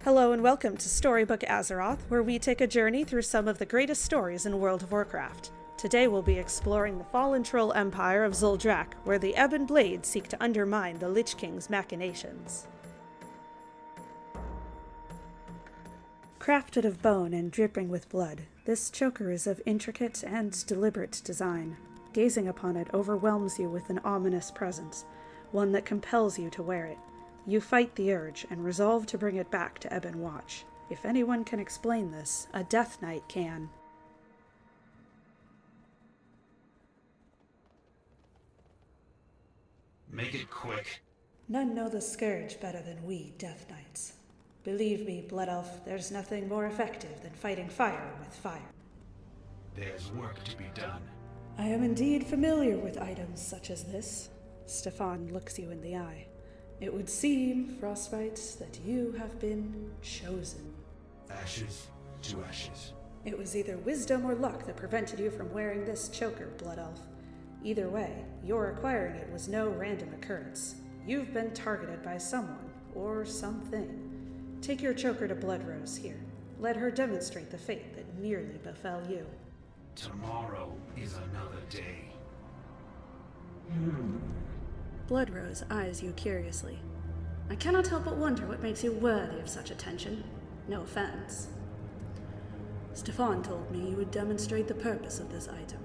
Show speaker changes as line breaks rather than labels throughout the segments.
Hello and welcome to Storybook Azeroth, where we take a journey through some of the greatest stories in World of Warcraft. Today we'll be exploring the fallen troll empire of Zul'drak, where the Ebon Blades seek to undermine the Lich King's machinations. Crafted of bone and dripping with blood, this choker is of intricate and deliberate design. Gazing upon it overwhelms you with an ominous presence, one that compels you to wear it. You fight the urge and resolve to bring it back to Ebon Watch. If anyone can explain this, a Death Knight can.
Make it quick.
None know the scourge better than we Death Knights. Believe me, Blood Elf, there's nothing more effective than fighting fire with fire.
There's work to be done.
I am indeed familiar with items such as this. Stefan looks you in the eye. It would seem, Frostbite, that you have been chosen.
Ashes to ashes.
It was either wisdom or luck that prevented you from wearing this choker, Blood Elf. Either way, your acquiring it was no random occurrence. You've been targeted by someone, or something. Take your choker to Bloodrose here. Let her demonstrate the fate that nearly befell you.
Tomorrow is another day.
Bloodrose eyes you curiously. I cannot help but wonder what makes you worthy of such attention. No offense. Stefan told me you would demonstrate the purpose of this item.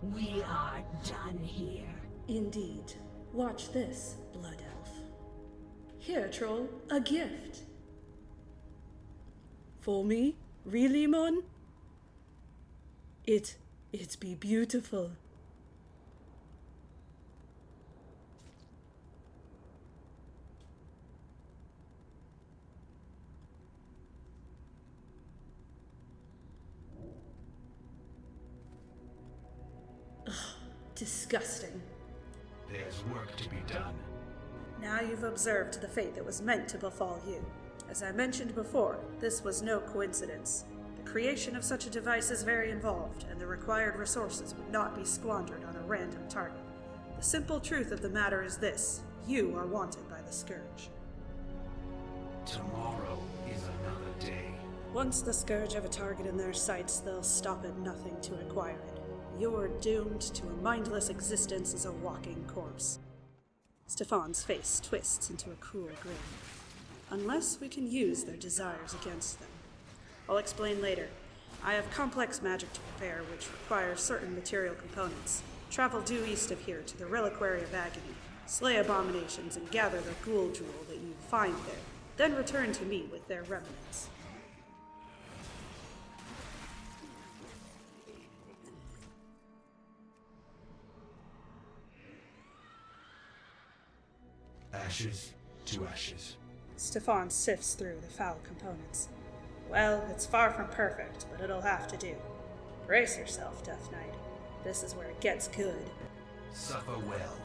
We are done here.
Indeed. Watch this, Blood Elf. Here, troll, a gift. For me? Really, Mon? It be beautiful. Disgusting.
There's work to be done.
Now you've observed the fate that was meant to befall you. As I mentioned before, this was no coincidence. The creation of such a device is very involved, and the required resources would not be squandered on a random target. The simple truth of the matter is this: you are wanted by the Scourge.
Tomorrow is another day.
Once the Scourge have a target in their sights, they'll stop at nothing to acquire it. You're doomed to a mindless existence as a walking corpse. Stefan's face twists into a cruel grin. Unless we can use their desires against them. I'll explain later. I have complex magic to prepare, which requires certain material components. Travel due east of here to the Reliquary of Agony, slay abominations, and gather the ghoul jewel that you find there. Then return to me with their remnants.
Ashes to ashes.
Stefan sifts through the foul components. Well, it's far from perfect, but it'll have to do. Brace yourself, Death Knight. This is where it gets good.
Suffer well.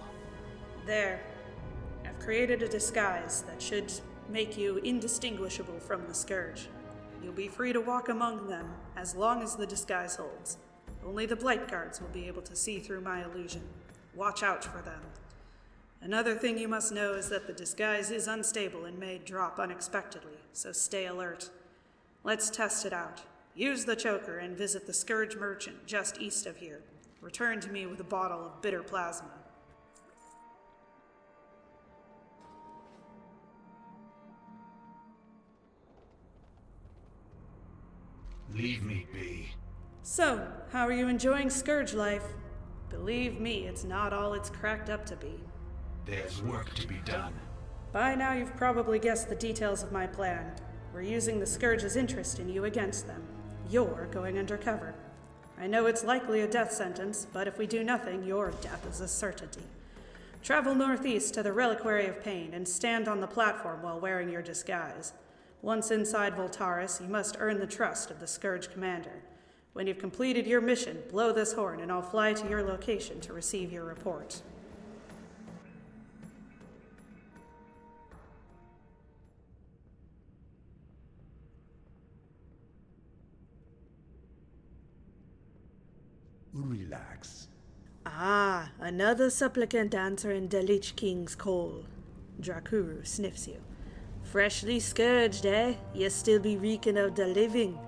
There. I've created a disguise that should make you indistinguishable from the Scourge. You'll be free to walk among them as long as the disguise holds. Only the Blight Guards will be able to see through my illusion. Watch out for them. Another thing you must know is that the disguise is unstable and may drop unexpectedly, so stay alert. Let's test it out. Use the choker and visit the Scourge Merchant just east of here. Return to me with a bottle of bitter plasma.
Leave me be.
So, how are you enjoying Scourge life? Believe me, it's not all it's cracked up to be.
There's work to be done.
By now you've probably guessed the details of my plan. We're using the Scourge's interest in you against them. You're going undercover. I know it's likely a death sentence, but if we do nothing, your death is a certainty. Travel northeast to the Reliquary of Pain and stand on the platform while wearing your disguise. Once inside Voltaris, you must earn the trust of the Scourge commander. When you've completed your mission, blow this horn and I'll fly to your location to receive your report.
Relax.
Ah, another supplicant answering the Lich King's call. Drakuru sniffs you. Freshly scourged, eh? Ye still be reeking of the living.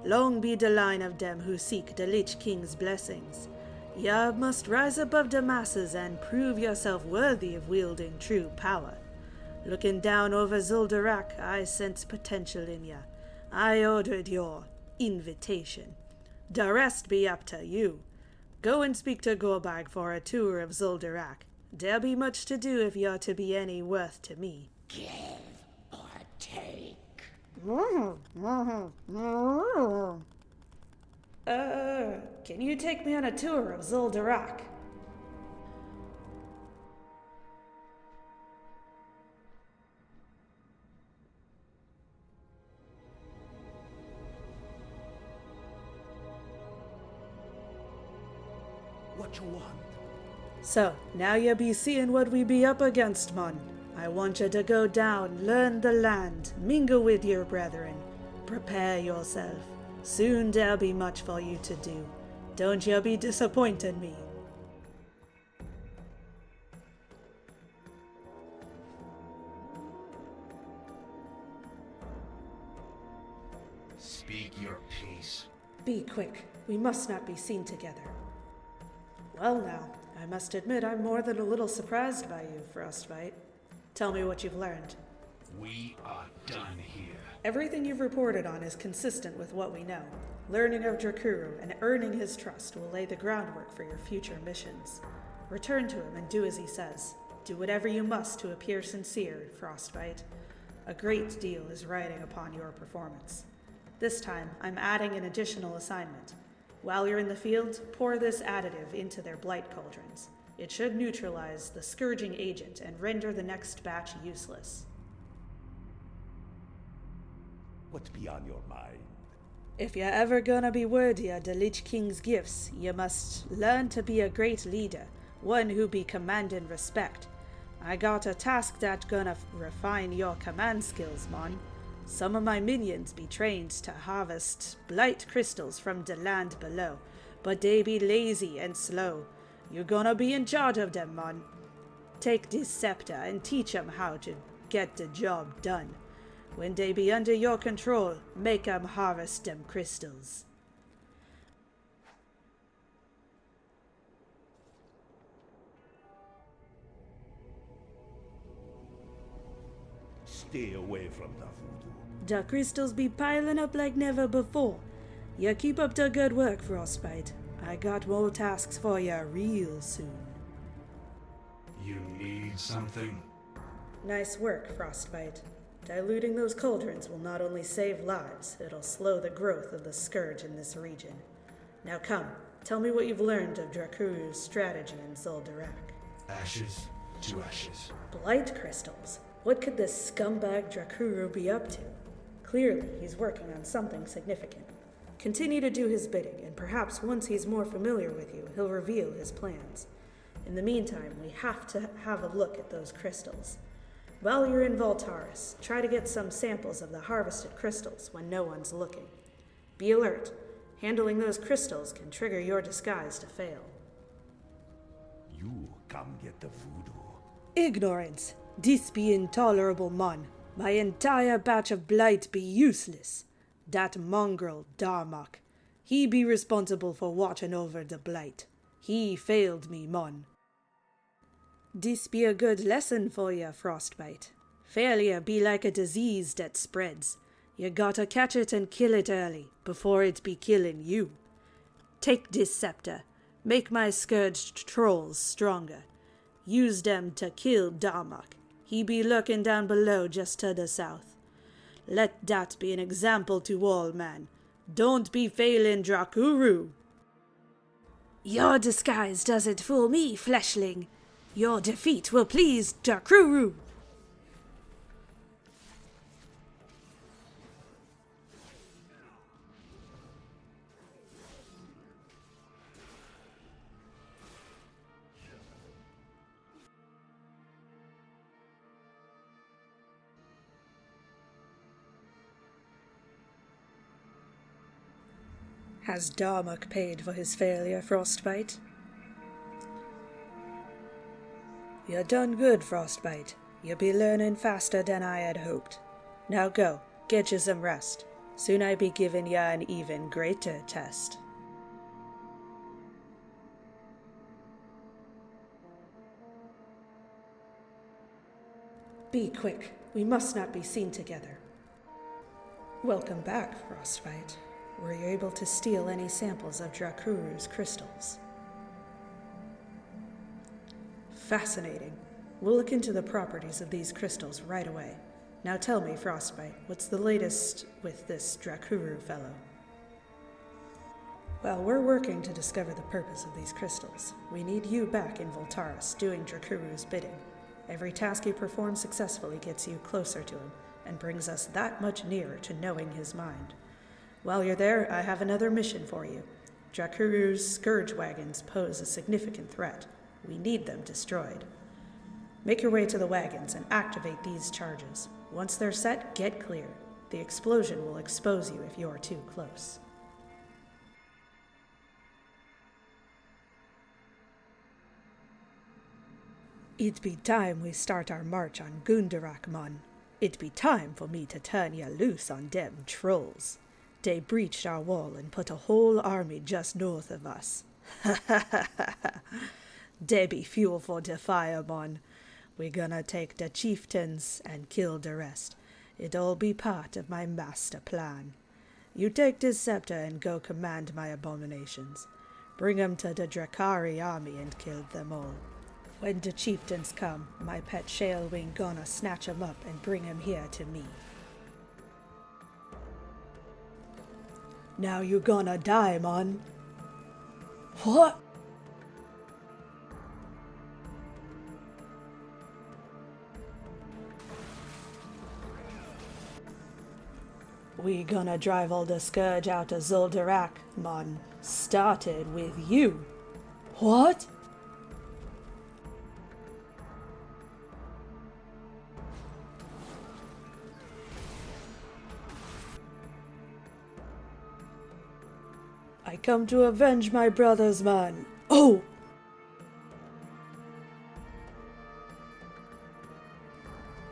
Long be the line of them who seek the Lich King's blessings. Ye must rise above the masses and prove yourself worthy of wielding true power. Looking down over Zul'drak, I sense potential in ya. I ordered your invitation. The rest be up to you. Go and speak to Gorbag for a tour of Zul'drak. There'll be much to do if you're to be any worth to me.
Give or take.
Can you take me on a tour of Zul'drak?
What you want?
So, now you be seeing what we be up against, mon. I want you to go down, learn the land, mingle with your brethren. Prepare yourself. Soon there'll be much for you to do. Don't you be disappointing me.
Speak your piece.
Be quick. We must not be seen together. Well now, I must admit I'm more than a little surprised by you, Frostbite. Tell me what you've learned.
We are done here.
Everything you've reported on is consistent with what we know. Learning of Drakuru and earning his trust will lay the groundwork for your future missions. Return to him and do as he says. Do whatever you must to appear sincere, Frostbite. A great deal is riding upon your performance. This time, I'm adding an additional assignment. While you're in the field, pour this additive into their blight cauldrons. It should neutralize the scourging agent and render the next batch useless.
What's be on your mind?
If you're ever gonna be worthy of the Lich King's gifts, you must learn to be a great leader, one who be commanding respect. I got a task that's gonna refine your command skills, mon. Some of my minions be trained to harvest blight crystals from the land below, but they be lazy and slow. You're gonna be in charge of them, mon. Take this scepter and teach them how to get the job done. When they be under your control, make them harvest them crystals.
Stay away from the voodoo.
The crystals be piling up like never before. You keep up the good work, Frostbite. I got more tasks for you real soon.
You need something?
Nice work, Frostbite. Diluting those cauldrons will not only save lives, it'll slow the growth of the scourge in this region. Now come, tell me what you've learned of Drakuru's strategy in Zul'drak.
Ashes to ashes.
Blight crystals? What could this scumbag Drakuru be up to? Clearly, he's working on something significant. Continue to do his bidding, and perhaps once he's more familiar with you, he'll reveal his plans. In the meantime, we have to have a look at those crystals. While you're in Voltaris, try to get some samples of the harvested crystals when no one's looking. Be alert. Handling those crystals can trigger your disguise to fail.
You come get the voodoo.
Ignorance. This be intolerable, mon. My entire batch of blight be useless. That mongrel, Darmok, he be responsible for watching over the blight. He failed me, mon. This be a good lesson for ya, Frostbite. Failure be like a disease that spreads. You gotta catch it and kill it early, before it be killing you. Take this scepter. Make my scourged trolls stronger. Use them to kill Darmok. He be lurking down below just to the south. Let that be an example to all, man. Don't be failing, Drakuru. Your disguise doesn't fool me, fleshling. Your defeat will please Drakuru. Has Darmok paid for his failure, Frostbite? You're done good, Frostbite. You'll be learning faster than I had hoped. Now go, get you some rest. Soon I be giving ya an even greater test. Be quick, we must not be seen together. Welcome back, Frostbite. Were you able to steal any samples of Drakuru's crystals? Fascinating. We'll look into the properties of these crystals right away. Now tell me, Frostbite, what's the latest with this Drakuru fellow? Well, we're working to discover the purpose of these crystals. We need you back in Voltaris, doing Drakuru's bidding. Every task you perform successfully gets you closer to him, and brings us that much nearer to knowing his mind. While you're there, I have another mission for you. Drakuru's scourge wagons pose a significant threat. We need them destroyed. Make your way to the wagons and activate these charges. Once they're set, get clear. The explosion will expose you if you're too close. It be time we start our march on Zul'drak, mon. It be time for me to turn ya loose on them trolls. They breached our wall and put a whole army just north of us. Ha ha ha ha ha. They be fuel for the fire, mon. We gonna take the chieftains and kill the rest. It all be part of my master plan. You take this scepter and go command my abominations. Bring 'em to the Drakari army and kill them all. When the chieftains come, my pet Shalewing gonna snatch 'em up and bring 'em here to me. Now you gonna die, mon. What? We gonna drive all the scourge out of Zul'drak, mon. Started with you. What? I come to avenge my brothers, man. Oh!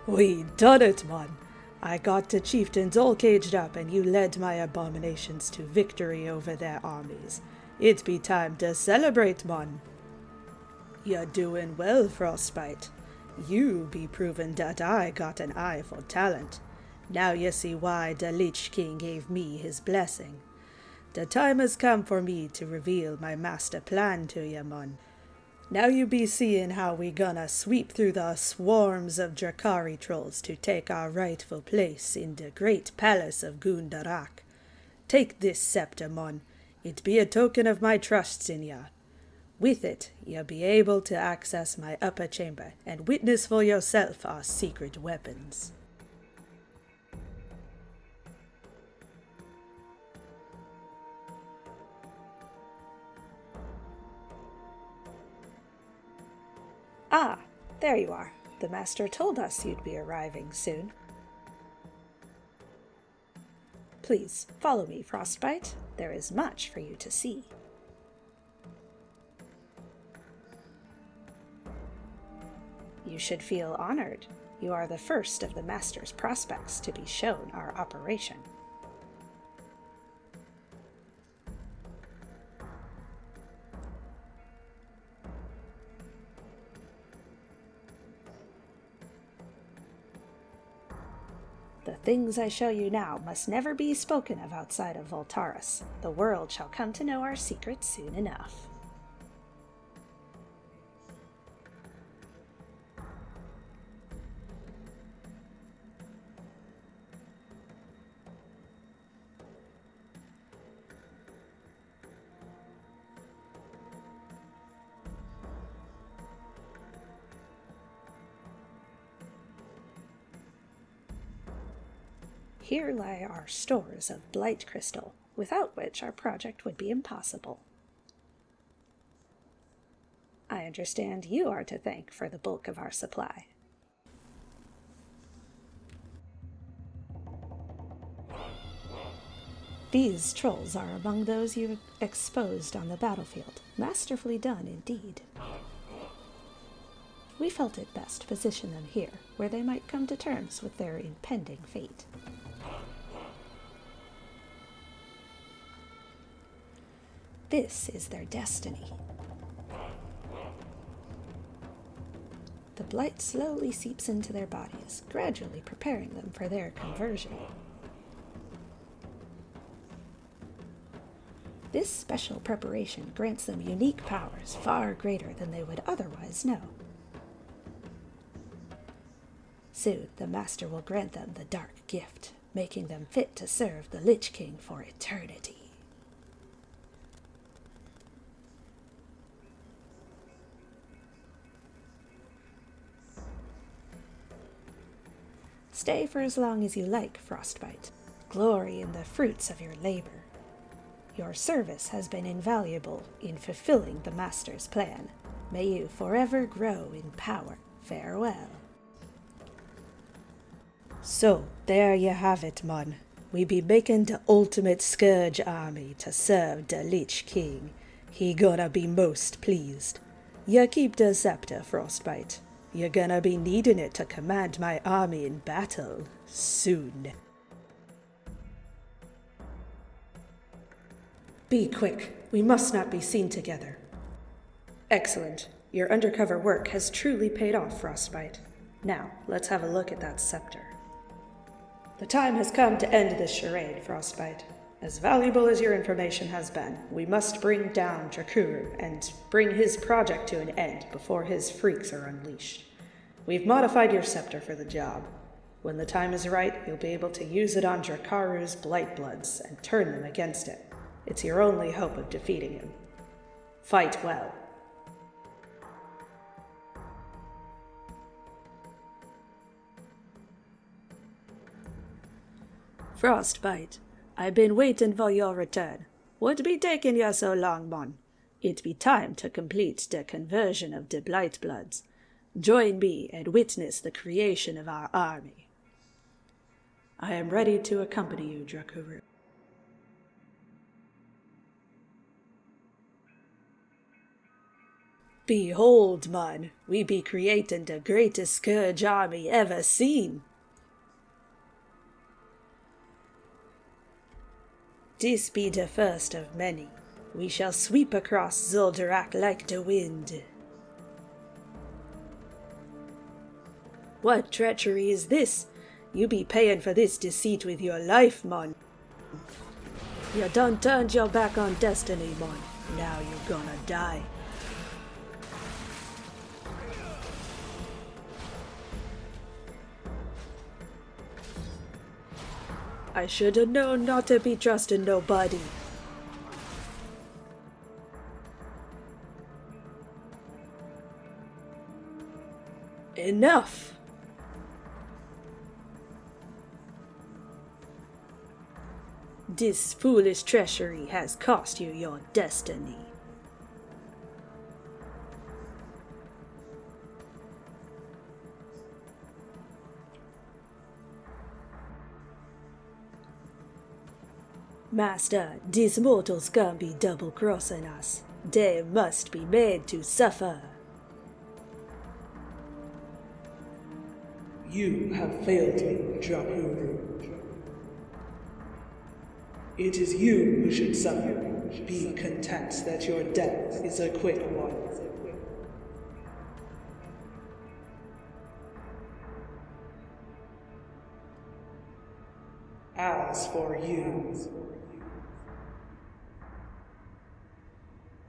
We done it, man. I got the chieftains all caged up and you led my abominations to victory over their armies. It be time to celebrate, man. You're doing well, Frostbite. You be proving that I got an eye for talent. Now you see why the Lich King gave me his blessing. The time has come for me to reveal my master plan to you, mon. Now you be seeing how we gonna sweep through the swarms of Drakari trolls to take our rightful place in the great palace of Zul'drak. Take this scepter, mon. It be a token of my trust in ya. With it, you'll be able to access my upper chamber and witness for yourself our secret weapons. Ah, there you are. The master told us you'd be arriving soon. Please, follow me, Frostbite. There is much for you to see. You should feel honored. You are the first of the master's prospects to be shown our operation. The things I show you now must never be spoken of outside of Voltaris. The world shall come to know our secret soon enough. Here lie our stores of blight crystal, without which our project would be impossible. I understand you are to thank for the bulk of our supply. These trolls are among those you exposed on the battlefield. Masterfully done indeed.
we felt it best to position them here, where they might come to terms with their impending fate. This is their destiny. The blight slowly seeps into their bodies, gradually preparing them for their conversion. This special preparation grants them unique powers far greater than they would otherwise know. Soon, the Master will grant them the dark gift, making them fit to serve the Lich King for eternity. Stay for as long as you like, Frostbite. Glory in the fruits of your labor. Your service has been invaluable in fulfilling the Master's plan. May you forever grow in power. Farewell. So, there you have it, mon. We be making the ultimate Scourge army to serve the Lich King. He gonna be most pleased. You keep the scepter, Frostbite. You're gonna be needing it to command my army in battle soon.
Be quick. We must not be seen together. Excellent. Your undercover work has truly paid off, Frostbite. Now, let's have a look at that scepter. The time has come to end this charade, Frostbite. As valuable as your information has been, we must bring down Drakuru and bring his project to an end before his freaks are unleashed. We've modified your scepter for the job. When the time is right, you'll be able to use it on Drakaru's Blightbloods and turn them against it. It's your only hope of defeating him. Fight well. Frostbite, I've been waiting for your return. What be taking you so long, mon? It be time to complete the conversion of the Blightbloods. Join me and witness the creation of our army. I am ready to accompany you, Drakuru. Behold, man, we be creating the greatest Scourge army ever seen. This be the first of many. We shall sweep across Zul'drak like the wind. What treachery is this? You be paying for this deceit with your life, mon. You done turned your back on destiny, mon. Now you gonna die. I should have known not to be trusting nobody. Enough! This foolish treachery has cost you your destiny. Master, these mortals can't be double-crossing us. They must be made to suffer.
You have failed me, Drakuru. It is you who should suffer. Be content that your death is a quick one. As for you,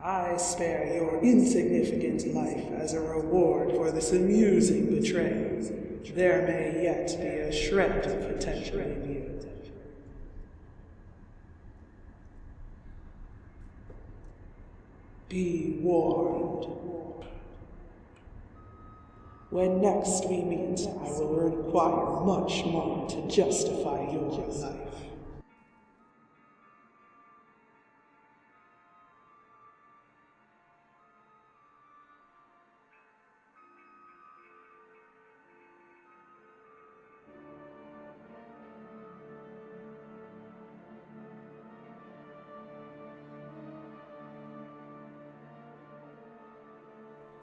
I spare your insignificant life as a reward for this amusing betrayal. There may yet be a shred of potential in you. Be warned. When next we meet, I will require much more to justify your life.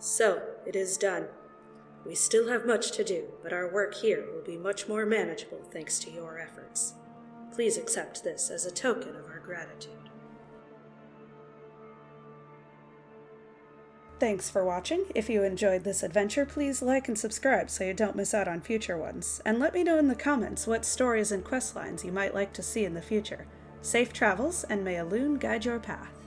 So, it is done. We still have much to do, but our work here will be much more manageable thanks to your efforts. Please accept this as a token of our gratitude. Thanks for watching. If you enjoyed this adventure, please like and subscribe so you don't miss out on future ones. And let me know in the comments what stories and questlines you might like to see in the future. Safe travels, and may a loon guide your path.